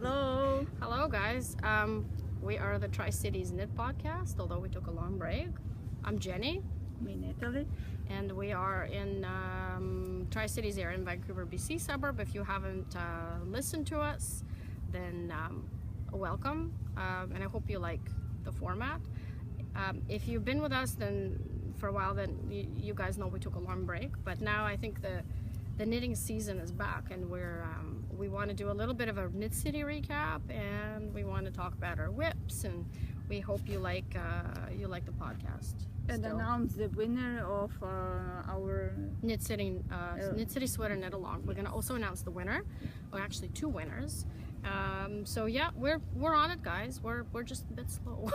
Hello. Hello, guys. We are the Tri-Cities Knit podcast, although we took a long break. I'm Jenny. Me, Natalie. And we are in Tri-Cities area in Vancouver, BC suburb. If you haven't listened to us, then welcome. And I hope you like the format. If you've been with us then for a while, then you guys know we took a long break. But now I think the knitting season is back, and we want to do a little bit of a KnitCity recap, and we want to talk about our whips, and we hope you like the podcast. And announce the winner of our KnitCity sweater knit along. We're gonna also announce the winner, or actually two winners. So yeah, we're on it, guys. We're just a bit slow,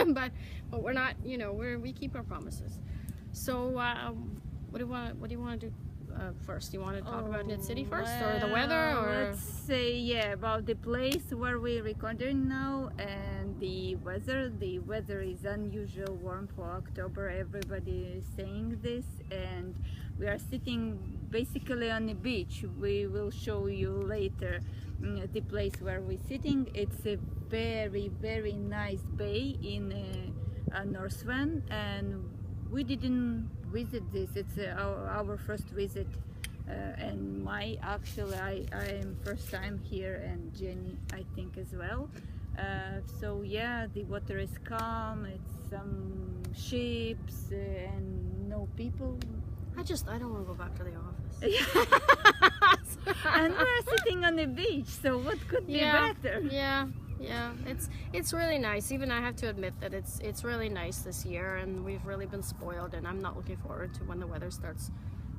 but we're not. We keep our promises. So what do you want to do? First, you want to talk about KnitCity first, or the weather, or let's say about the place where we're recording now and the weather. The weather is unusual warm for October. Everybody is saying this, and we are sitting basically on the beach. We will show you later the place where we're sitting. It's a very nice bay in Northland, and we didn't visit this. It's our first visit, and I am first time here, and Jenny I think as well. So yeah, the water is calm. It's some ships and no people. I don't want to go back to the office. And we're sitting on the beach, so what could be better? Yeah, it's really nice. Even I have to admit that it's really nice this year, and we've really been spoiled, and I'm not looking forward to when the weather starts,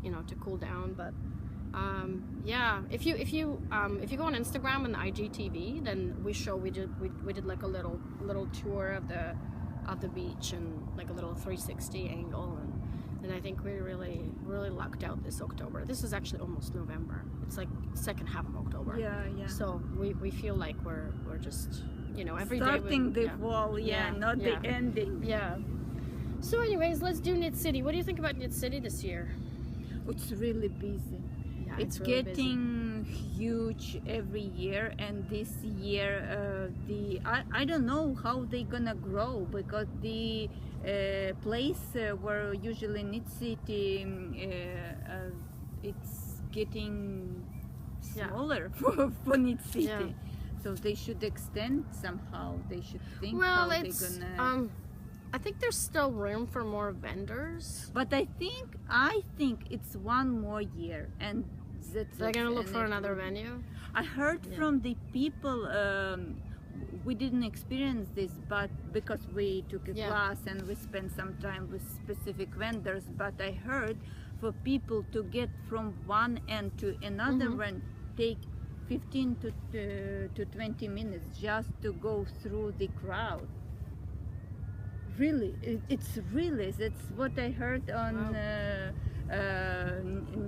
to cool down. But yeah, if you go on Instagram and the IGTV, then we did like a little tour of the beach, and like a little 360 angle, and I think we really lucked out this October. This is actually almost November. It's like second half of October. Yeah. So we feel like we're just every starting day the fall, not the ending. Yeah. So anyways, let's do KnitCity. What do you think about KnitCity this year? It's really busy. Yeah, it's really getting huge every year, and this year I don't know how they're gonna grow, because the place where usually KnitCity it's getting smaller for KnitCity. Yeah. So they should extend somehow. They should think how they're gonna. I think there's still room for more vendors. But I think it's one more year, and that's they're gonna look for another venue. I heard from the people. We didn't experience this, but because we took a class and we spent some time with specific vendors. But I heard for people to get from one end to another one take 15 to 20 minutes just to go through the crowd. Really, it's really, that's what I heard on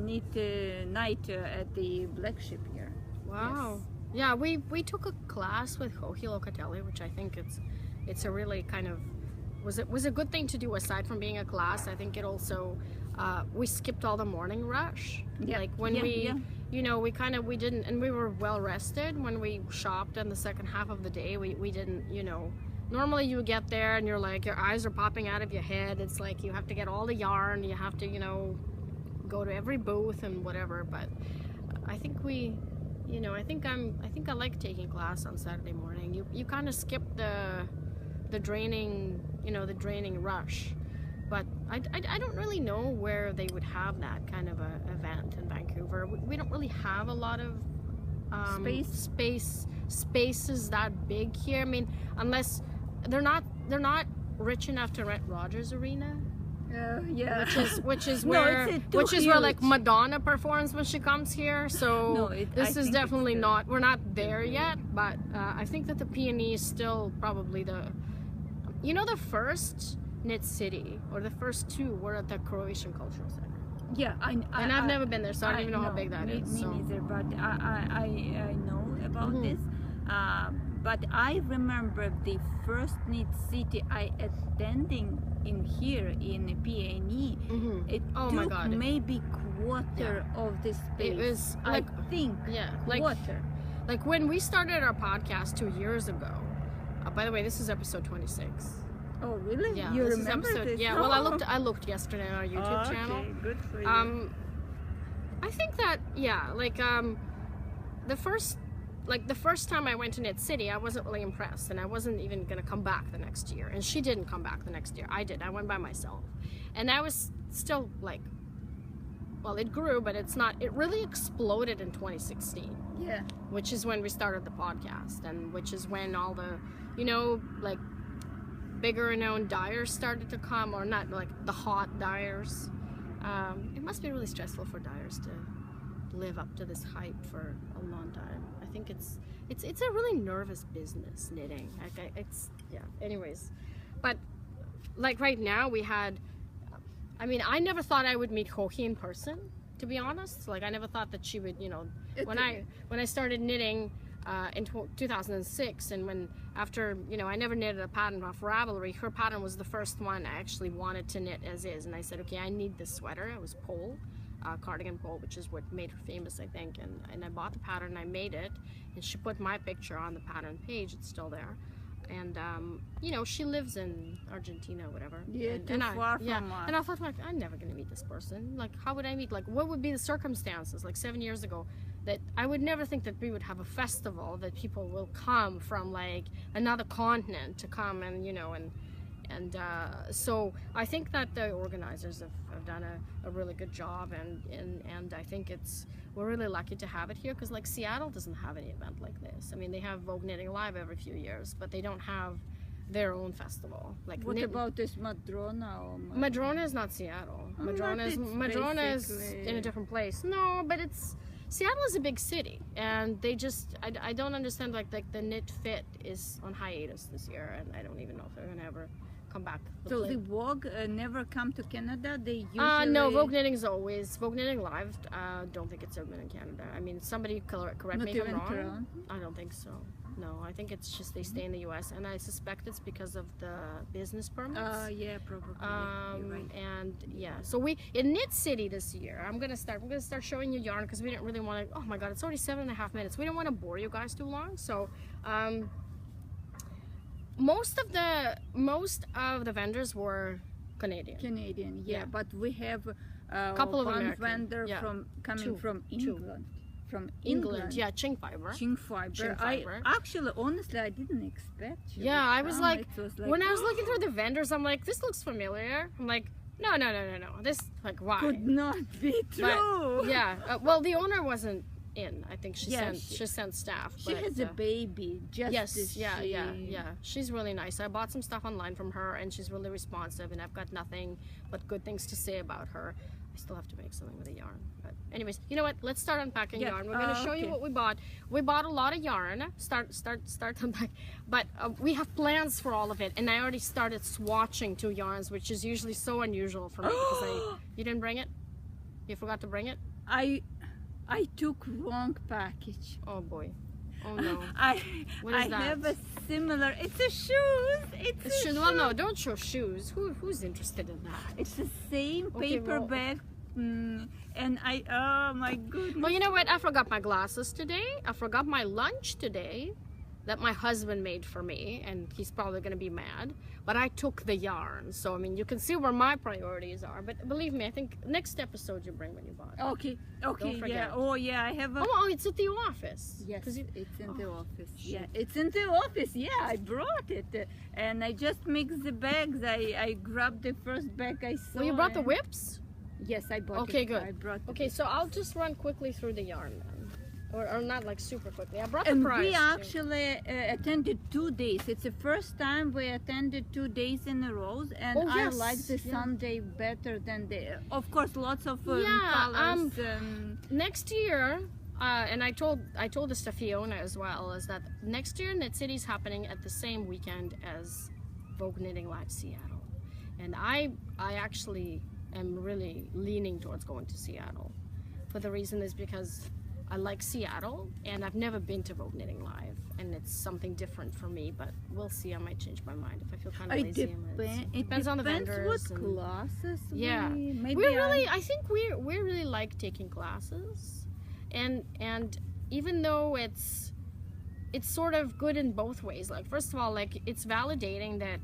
Knit night at the Black Ship here. Wow. Yes. Yeah, we took a class with Hohi Locatelli, which I think it's a really kind of was a good thing to do aside from being a class. I think it also we skipped all the morning rush. Yeah. Like when we didn't, and we were well rested when we shopped in the second half of the day. We didn't, normally you get there and you're like, your eyes are popping out of your head. It's like you have to get all the yarn, you have to, go to every booth and whatever. But I think I think I like taking class on Saturday morning. You kind of skip the draining, the draining rush. But I don't really know where they would have that kind of a event in Vancouver. We don't really have a lot of spaces that big here. I mean, unless they're not rich enough to rent Rogers Arena. Yeah, which is where like Madonna performs when she comes here. So this is definitely not. We're not there yet, but I think that the P&E is still probably the first KnitCity, or the first two were at the Croatian Cultural Center. Yeah, I've never been there, so I don't even know how big that is. Me neither, but I know about this. But I remember the first KnitCity I attending in here in P&E. It took maybe quarter of the space. It was like, I think quarter. like when we started our podcast 2 years ago. By the way, this is episode 26. Oh, really? Yeah, You this is remember episode, this? yeah. Well, I looked yesterday on our YouTube channel. Okay, good for you. I think that the first time I went to KnitCity, I wasn't really impressed, and I wasn't even gonna come back the next year. And she didn't come back the next year. I did. I went by myself, and I was still like, well, it grew, but it's not. It really exploded in 2016. Yeah. Which is when we started the podcast, and which is when all the, like bigger known dyers started to come, or not like the hot dyers. It must be really stressful for dyers to live up to this hype for a long time. I think it's a really nervous business, knitting. Like anyways, but like right now we had. I mean, I never thought I would meet Hoki in person, to be honest. Like I never thought that she would, when I started knitting in 2006, and after I never knitted a pattern off Ravelry. Her pattern was the first one I actually wanted to knit as is, and I said, okay, I need this sweater. It was pole, cardigan pole, which is what made her famous, I think. And I bought the pattern, I made it, and she put my picture on the pattern page. It's still there. And she lives in Argentina, whatever. Yeah, too far from us. And I thought, like, I'm never gonna meet this person. Like, how would I meet? Like, what would be the circumstances? Like 7 years ago, that I would never think that we would have a festival that people will come from like another continent to come and so I think that the organizers have done a really good job, and I think we're really lucky to have it here, because like Seattle doesn't have any event like this. I mean, they have Vogue Knitting Live every few years, but they don't have their own festival. Like what about this Madrona? Madrona is not Seattle. Madrona is in a different place. No, but Seattle is a big city, and they just I don't understand like the Knit Fit is on hiatus this year, and I don't even know if they're gonna ever come back. So the Vogue never come to Canada? They usually... No, Vogue Knitting is always Vogue Knitting Live. Don't think it's ever been in Canada. I mean, somebody correct me if I'm wrong. Toronto? I don't think so. No, I think it's just they stay in the U.S. and I suspect it's because of the business permits. Yeah, probably. You're right. And yeah, so we in KnitCity this year. I'm gonna start showing you yarn, because we didn't really want to. Oh my God, it's already 7.5 minutes. We don't want to bore you guys too long, so. Most of the vendors were Canadian. Yeah. But we have a couple of one American vendor from England. From England, yeah, Chink Fiber. Honestly, I didn't expect you. Yeah, I was like, when I was looking through the vendors, I'm like, this looks familiar. I'm like, no. This, like, why? Could not be true. But, yeah, well, the owner wasn't in. I think she sent staff. She has a baby. Yeah. She's really nice. I bought some stuff online from her, and she's really responsive, and I've got nothing but good things to say about her. I still have to make something with a yarn, but anyways, you know what? Let's start unpacking yarn. We're going to show you what we bought. We bought a lot of yarn. Start unpack, but we have plans for all of it, and I already started swatching 2 yarns, which is usually so unusual for me because you didn't bring it. You forgot to bring it. I took wrong package. Oh boy. Oh no. What is that? I have a similar. It's a shoes. It's a shoes. Well, no, don't show shoes. Who's interested in that? It's the same paper bag. And oh my goodness. Well, you know what? I forgot my glasses today. I forgot my lunch today that my husband made for me, and he's probably going to be mad. But I took the yarn, so I mean, you can see where my priorities are. But believe me, I think next episode you bring what you bought. Okay. Yeah. Oh yeah, I have. It's at the office. Yes, it's in the office. Shit. Yeah, it's in the office. Yeah, I brought it, and I just mixed the bags. I grabbed the first bag I saw. Well, you brought the whips? Yes, I bought. Okay, good. I brought. Okay, so I'll just run quickly through the yarn then. Or not like super quickly. I brought the price. price. We actually attended 2 days. It's the first time we attended 2 days in a row, and I like the Sunday better than the. Of course, lots of colors. Next year, and I told this to Fiona as well, is that next year KnitCity is happening at the same weekend as Vogue Knitting Live Seattle, and I actually am really leaning towards going to Seattle. For the reason is because I like Seattle, and I've never been to Vogue Knitting Live, and it's something different for me, but we'll see. I might change my mind if I feel kind of lazy. It depends on the vendors. What classes? Yeah, I think we really like taking classes, and even though it's it's sort of good in both ways. Like, first of all, like, it's validating that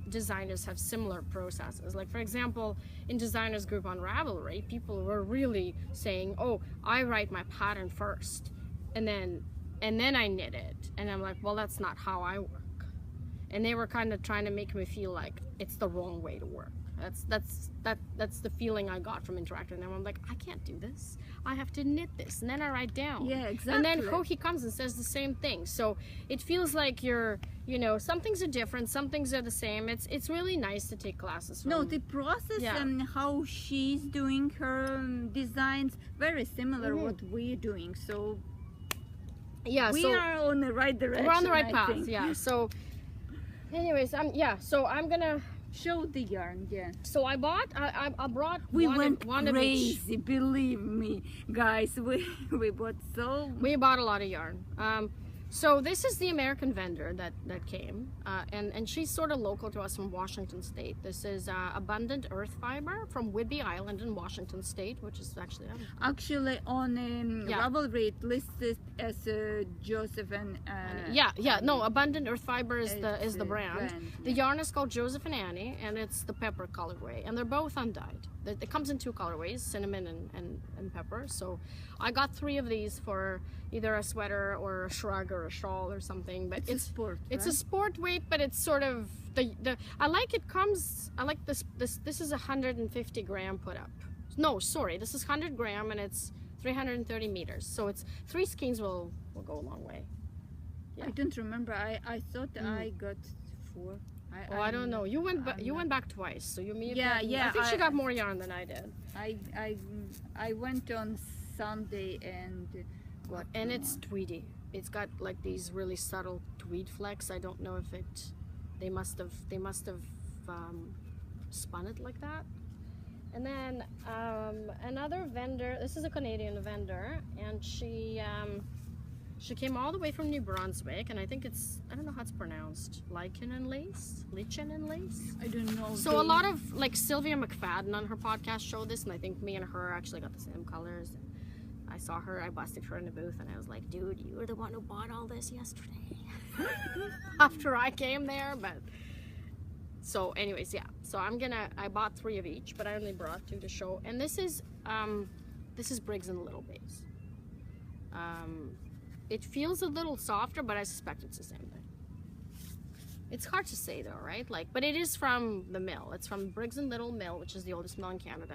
designers have similar processes. Like, for example, in designers group on Ravelry, people were really saying, oh, I write my pattern first and then I knit it. And I'm like, well, that's not how I work. And they were kind of trying to make me feel like it's the wrong way to work. That's the feeling I got from interacting with them. I'm like, I can't do this. I have to knit this, and then I write down. Yeah, exactly. And then Kohi comes and says the same thing. So it feels like you're, you know, some things are different, some things are the same. It's really nice to take classes from. No, the process and how she's doing her designs very similar what we're doing. So yeah, we are on the right direction. We're on the right path. think. Yeah. So, anyways, so I'm gonna show the yarn. Yeah. So I bought. I brought. We one went of each. crazy. Believe me, guys. We bought so. We bought a lot of yarn. So this is the American vendor that came, and she's sort of local to us from Washington State. This is Abundant Earth Fiber from Whidbey Island in Washington State, which is actually on Ravelry it listed as Joseph and no, Abundant Earth Fiber is the brand. The yarn is called Joseph and Annie, and it's the pepper colorway, and they're both undyed. It comes in two colorways, cinnamon and pepper. So I got 3 of these for either a sweater or a shrug or a shawl or something. But it's a sport. It's a sport weight, but it's sort of I like this. This is 150 gram put up. No, sorry, this is 100 gram and it's 330 meters. So it's 3 skeins will go a long way. Yeah. I don't remember. I thought I got 4. I don't know. You went back twice, so you may have yeah. I think she got more yarn than I did. I went on Sunday and got. And it's tweedy. It's got like these really subtle tweed flecks. I don't know if they must have spun it like that. And then another vendor. This is a Canadian vendor, and she came all the way from New Brunswick, and I think I don't know how it's pronounced. Lichen and lace? I don't know. So a lot of, like, Sylvia McFadden on her podcast showed this, and I think me and her actually got the same colors. And I saw her, I busted her in the booth, and I was like, dude, you were the one who bought all this yesterday. After I came there, but... So anyways, yeah. So I bought 3 of each, but I only brought 2 to show. And this is Briggs and Little Base. It feels a little softer, but I suspect it's the same thing. It's hard to say though, right? Like, but it is from the mill. It's from Briggs and Little Mill, which is the oldest mill in Canada.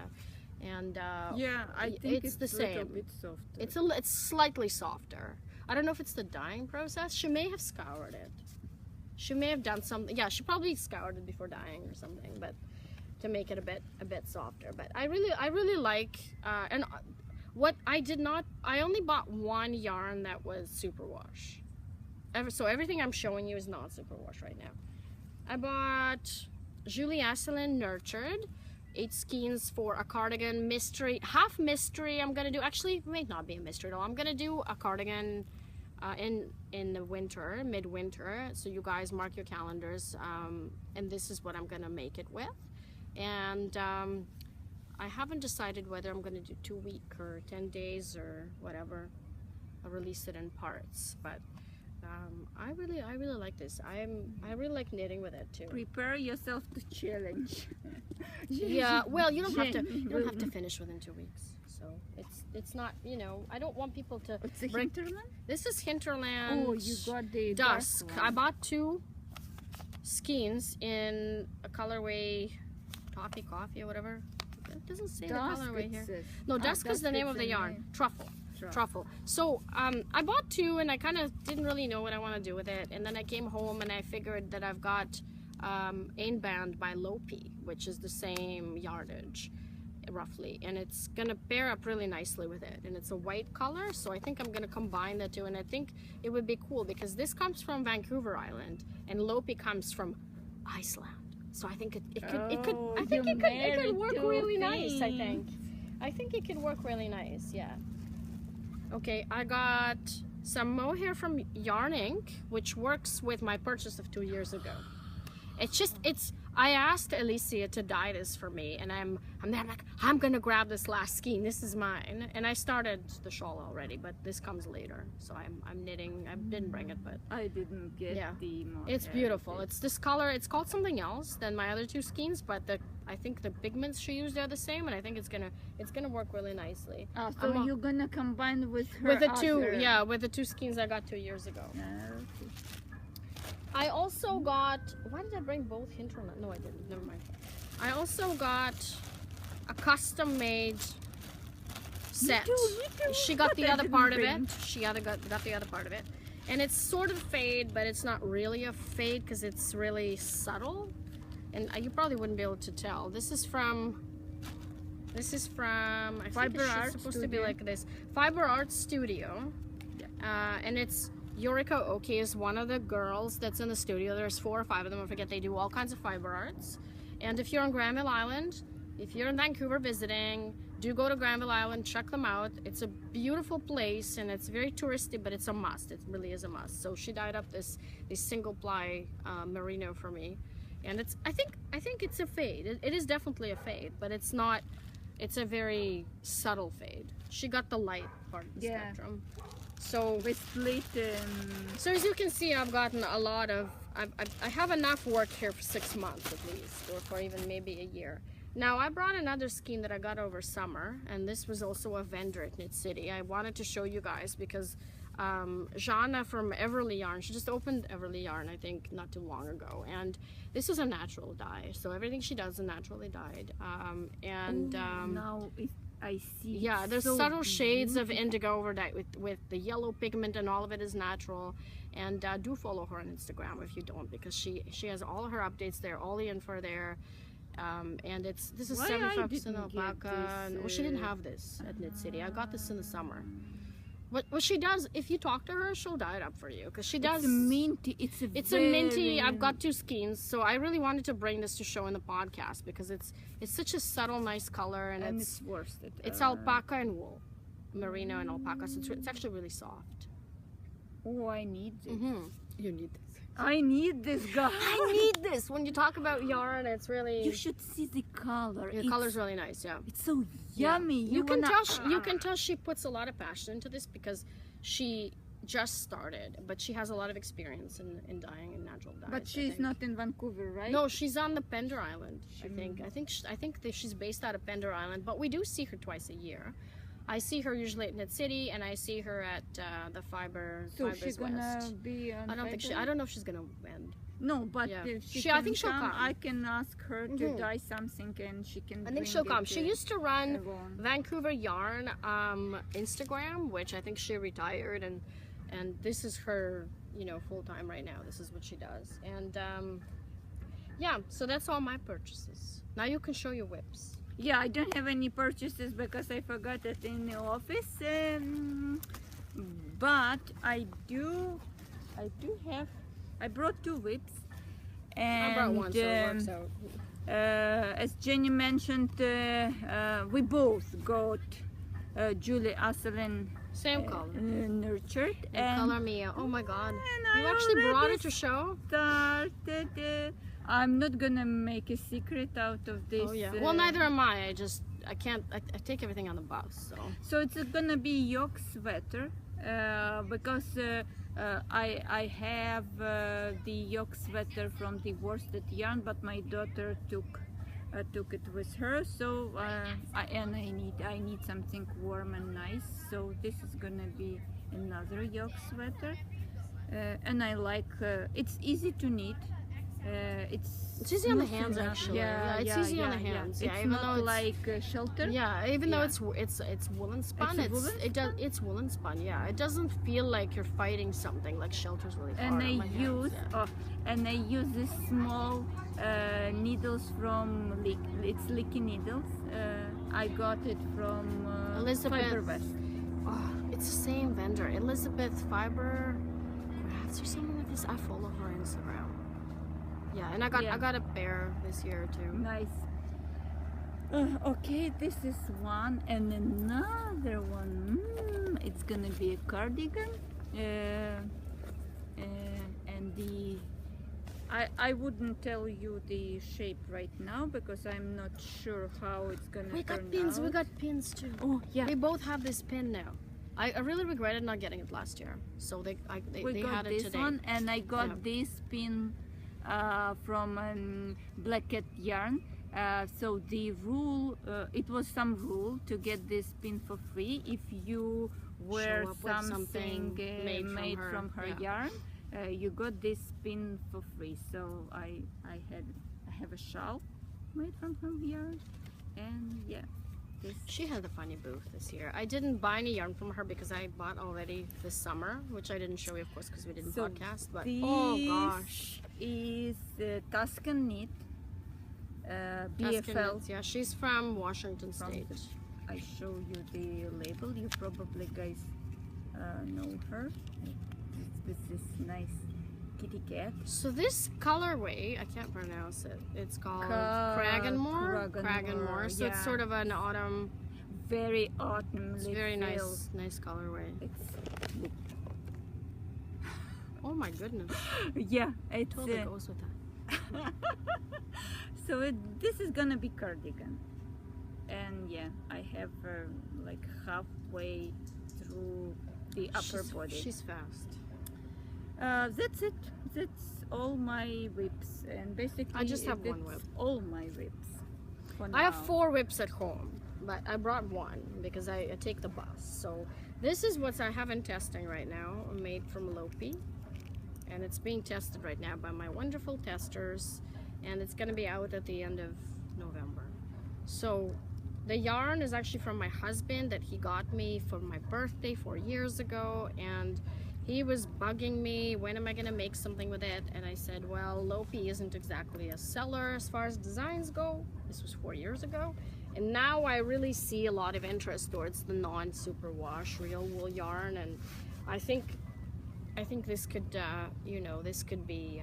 And I think it's the same. A little bit softer. It's slightly softer. I don't know if it's the dyeing process. She may have scoured it. She may have done something. Yeah, she probably scoured it before dyeing or something, but to make it a bit softer. But I really like and. What I only bought 1 yarn that was superwash. So everything I'm showing you is not superwash right now. I bought Julie Asselin Nurtured, 8 skeins for a cardigan mystery, half mystery. I'm gonna do, actually it may not be a mystery though. I'm gonna do a cardigan in the winter, midwinter. So you guys mark your calendars, and this is what I'm gonna make it with. And I haven't decided whether I'm going to do 2 week or 10 days or whatever. I'll release it in parts, but I really like this. I really like knitting with it too. Prepare yourself to challenge. Yeah, well, you don't have to finish within 2 weeks. So it's not, you know, I don't want people to. What's the hinterland? This is Hinterland. Oh, you got the dusk. Dark one. I bought 2 skeins in a colorway, coffee or whatever. It doesn't say Dusk, the colorway here. Says. No, Dusk is the name of the yarn. Truffle. So I bought 2 and I kind of didn't really know what I want to do with it. And then I came home and I figured that I've got Ainband by Lopi, which is the same yardage roughly. And it's going to pair up really nicely with it. And it's a white color. So I think I'm going to combine the 2. And I think it would be cool because this comes from Vancouver Island and Lopi comes from Iceland. So I think it could work really nice. I think it could work really nice. Yeah. Okay, I got some mohair from Yarn Inc, which works with my purchase of 2 years ago. I asked Alicia to dye this for me, and I'm there, I'm like, I'm gonna grab this last skein. This is mine, and I started the shawl already, but this comes later. So I'm knitting. I didn't bring it, but I didn't get the mohair. it's beautiful. It's this color. It's called something else than my other two skeins, but I think the pigments she used are the same, and I think it's gonna work really nicely. So you're gonna combine with her with the two, yeah, with the two skeins I got 2 years ago. Okay. I also got, why did I bring both hinterland? No, I didn't. Never mind. I also got a custom-made set. Me too. She got But the I other didn't part of bring. it. She got the other part of it, and it's sort of fade, but it's not really a fade because it's really subtle, and you probably wouldn't be able to tell. This is from. I Fiber think Art it's supposed to be Studio. like this. Fiber Art Studio, and it's. Yoriko Oki is one of the girls that's in the studio. There's 4 or 5 of them. I forget. They do all kinds of fiber arts. And if you're on Granville Island, if you're in Vancouver visiting, do go to Granville Island. Check them out. It's a beautiful place and it's very touristy, but it's a must. It really is a must. So she dyed up this single ply merino for me, and it's. I think it's a fade. It is definitely a fade, but it's not. It's a very subtle fade. She got the light part of the spectrum. So we split. So as you can see, I've gotten a lot of. I have enough work here for 6 months at least, or for even maybe a year. Now I brought another skein that I got over summer, and this was also a vendor at KnitCity. I wanted to show you guys because Jana from Everly Yarn, she just opened Everly Yarn I think not too long ago, and this is a natural dye. So everything she does is naturally dyed, now I see. Yeah, there's so subtle shades of indigo over that with the yellow pigment, and all of it is natural. And do follow her on Instagram if you don't, because she has all of her updates there, all the info there. And this is 75% alpaca. Well, she didn't have this at KnitCity. I got this in the summer. What she does, if you talk to her, she'll dye it up for you, because she does. It's a minty. It's a minty. I've got 2 skeins, so I really wanted to bring this to show in the podcast because it's such a subtle, nice color, and it's worth it. It's alpaca and wool, merino and alpaca, so it's actually really soft. Oh, I need this. You need this. I need this, guy. I need this. When you talk about yarn, it's really. You should see the color. The color's really nice. Yeah. It's so yummy. You can tell she puts a lot of passion into this because she just started, but she has a lot of experience in dyeing and natural dyes. But she's not in Vancouver, right? No, she's on the Pender Island. I think that she's based out of Pender Island, but we do see her twice a year. I see her usually at KnitCity, and I see her at the Fibers she's gonna West. Be on I don't know if she's gonna win. No, but if I think she'll come. I can ask her to dye something, and she can. I think she'll come. She used to run Vancouver Yarn Instagram, which I think she retired, and this is her, full time right now. This is what she does, and yeah. So that's all my purchases. Now you can show your whips. Yeah, I don't have any purchases because I forgot it in the office. But I brought 2 whips. And I brought one, so it works out. As Jenny mentioned, we both got Julie Asselin same color, nurtured. And color Mia. Oh my God! You actually brought it to show. Started. I'm not gonna make a secret out of this. Oh yeah. Well, neither am I. I can't. I take everything on the bus. So it's gonna be yoke sweater because I have the yoke sweater from the worsted yarn, but my daughter took it with her. So I need something warm and nice. So this is gonna be another yoke sweater, and I like. It's easy to knit. It's easy on the hands actually. It's easy on the hands. It's not like shelter. Yeah, even though it's woolen spun. It's woolen spun. Yeah, it doesn't feel like you're fighting something like shelter's really hard. And I use this small needles from it's Licky Needles. I got it from Elizabeth. Fiber West. Oh, it's the same vendor, Elizabeth Fiber Crafts or something like this. I follow her Instagram. Yeah, and I got a pair this year too. Nice. Okay, this is one, and another one. It's gonna be a cardigan, and I wouldn't tell you the shape right now because I'm not sure how it's gonna We turn got pins. out. We got pins too. Oh yeah. We both have this pin now. I really regretted not getting it last year. So they We got had it this today. one, and I got Yeah. this pin from Black Cat yarn. So the rule, it was some rule to get this pin for free if you wear Show up with something made from her yeah. yarn. You got this pin for free. So I have a shawl made from her yarn, and yeah. She had a funny booth this year. I didn't buy any yarn from her because I bought already this summer, which I didn't show you, of course, because we didn't podcast. But oh gosh, is TricitiesKnit BFL. KnitCity, yeah, she's from Washington State. I show you the label. You probably guys know her. This is nice kitty cat. So this colorway, I can't pronounce it. It's called Kraganmore. So yeah. it's sort of an autumn. Very autumn. It's very nice colorway. Oh my goodness. Yeah, it Totally goes with that. So this is gonna be cardigan, and yeah, I have like halfway through the upper body. She's fast. That's it. That's all my whips, and basically I just have one whip. All my whips. I have 4 whips at home, but I brought one because I take the bus. So this is what I have in testing right now, made from Lopi, and it's being tested right now by my wonderful testers, and it's going to be out at the end of November. So the yarn is actually from my husband that he got me for my birthday 4 years ago, and he was bugging me, when am I going to make something with it? And I said, well, Lopi isn't exactly a seller as far as designs go. This was 4 years ago. And now I really see a lot of interest towards the non-superwash real wool yarn. And I think this could, you know, this could be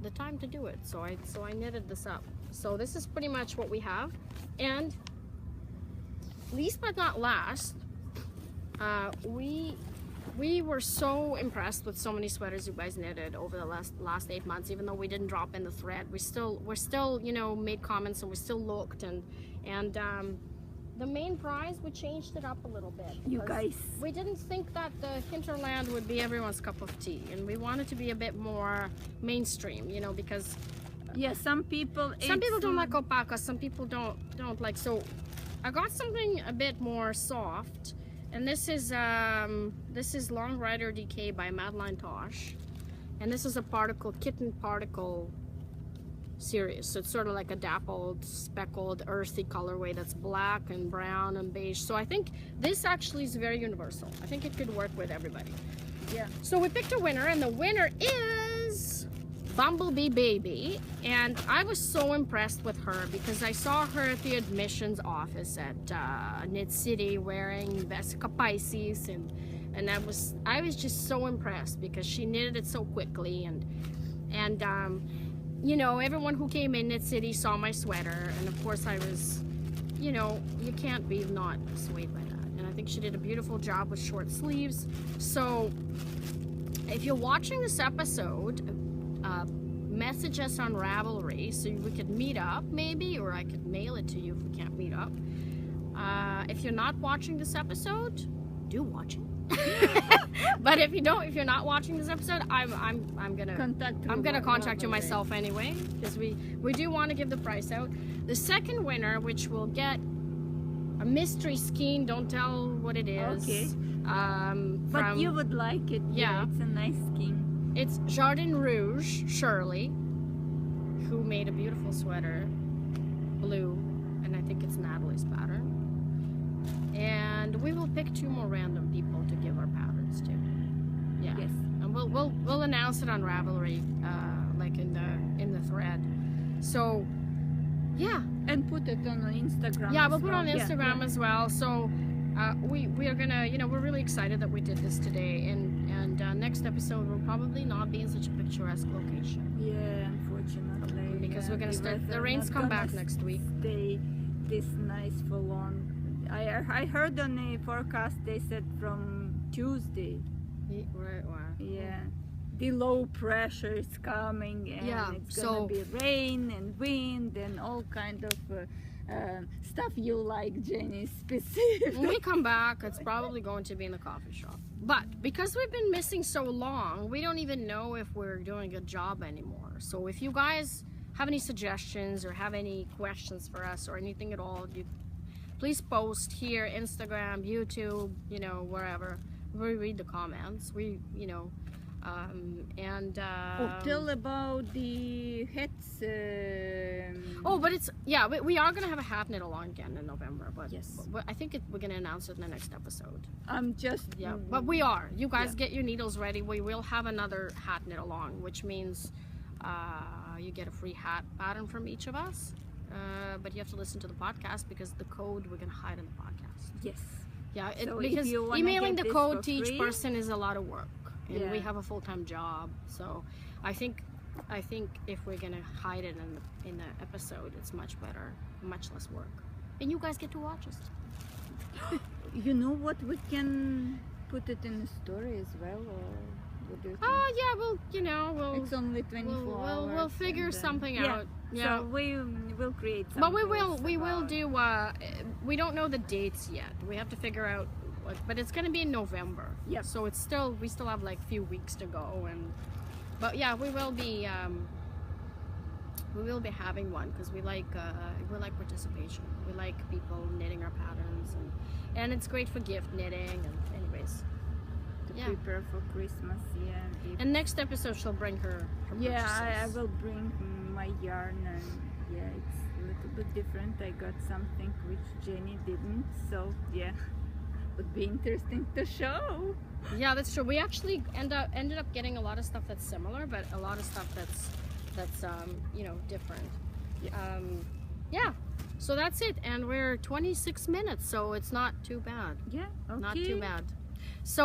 the time to do it. So I knitted this up. So this is pretty much what we have. And least but not last, we were so impressed with so many sweaters you guys knitted over the last 8 months. Even though we didn't drop in the thread, we're still you know, made comments, and we still looked, and the main prize, we changed it up a little bit. You guys, we didn't think that the hinterland would be everyone's cup of tea, and we wanted to be a bit more mainstream, you know, because yeah, some people don't like alpaca, some people don't like. So I got something a bit more soft. And this is Long Rider DK by Madeline Tosh, and this is a kitten particle series. So it's sort of like a dappled, speckled, earthy colorway that's black and brown and beige. So I think this actually is very universal. I think it could work with everybody. Yeah. So we picked a winner, and the winner is Bumblebee Baby, and I was so impressed with her because I saw her at the admissions office at KnitCity wearing Vesica Pisces, and I was just so impressed because she knitted it so quickly, and you know, everyone who came in KnitCity saw my sweater, and of course I was, you know, you can't be not swayed by that, and I think she did a beautiful job with short sleeves. So if you're watching this episode, message us on Ravelry so we could meet up maybe, or I could mail it to you if we can't meet up. If you're not watching this episode, do watch it. But if you're not watching this episode, I'm gonna contact you myself anyway, because we do want to give the price out. The second winner, which will get a mystery skein, don't tell what it is. Okay. But you would like it. Yeah, it's a nice skein. It's Jardin Rouge Shirley, who made a beautiful sweater, blue, and I think it's Natalie's pattern. And we will pick 2 more random people to give our patterns to. Yeah. Yes. And we'll announce it on Ravelry, like in the thread. So, yeah. And put it on Instagram. Yeah, we'll put it on Instagram as well. So. We are gonna, you know, we're really excited that we did this today, and next episode will probably not be in such a picturesque location. Yeah, unfortunately. Because we're gonna start. The rains come back next week. Stay this nice for long. I heard on the forecast they said from Tuesday. Right. Wow. Yeah. the low pressure is coming, and Yeah, it's gonna so- be rain and wind and all kind of stuff you like, Jenny, specific. When we come back, it's probably going to be in the coffee shop. But because we've been missing so long, we don't even know if we're doing a job anymore. So if you guys have any suggestions or have any questions for us or anything at all, you please post here, Instagram, YouTube, you know, wherever. We read the comments. We, you know, Tell about the hats. Oh, but it's, yeah, we are gonna have a hat knit along again in November, but Yes. but I think we're gonna announce it in the next episode. I'm just Yeah, but we are. You guys Yeah. get your needles ready. We will have another hat knit along, which means you get a free hat pattern from each of us. But you have to listen to the podcast because the code we're gonna hide in the podcast. yes. Yeah, So because if you wanna emailing get the this code for to each free- person is a lot of work, and we Yeah. have a full-time job. So I think if we're gonna hide it in the episode, it's much better, much less work, and you guys get to watch us. You know what? We can put it in the story as well, or what do you think? Oh yeah, we'll It's only 24 hours. we'll figure and, something yeah. out. Yeah. So we will create something. But we will do. We don't know the dates yet. We have to figure out. But it's gonna be in November. Yep. So we still have like a few weeks to go, but yeah, we will be having one because we like participation. We like people knitting our patterns, and it's great for gift knitting. And anyways, To yeah. prepare for Christmas, yeah. And next episode she'll bring her Yeah, I purchases. will bring my yarn, and yeah, it's a little bit different. I got something which Jenny didn't, so yeah, would be interesting to show. Yeah, that's true. We actually ended up getting a lot of stuff that's similar, but a lot of stuff that's you know, different. Yeah. Yeah. So that's it, and we're 26 minutes, so it's not too bad. Yeah, okay. Not too bad. So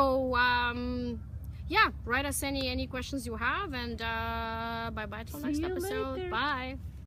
yeah, write us any questions you have, and bye bye till See next you episode. later. Bye.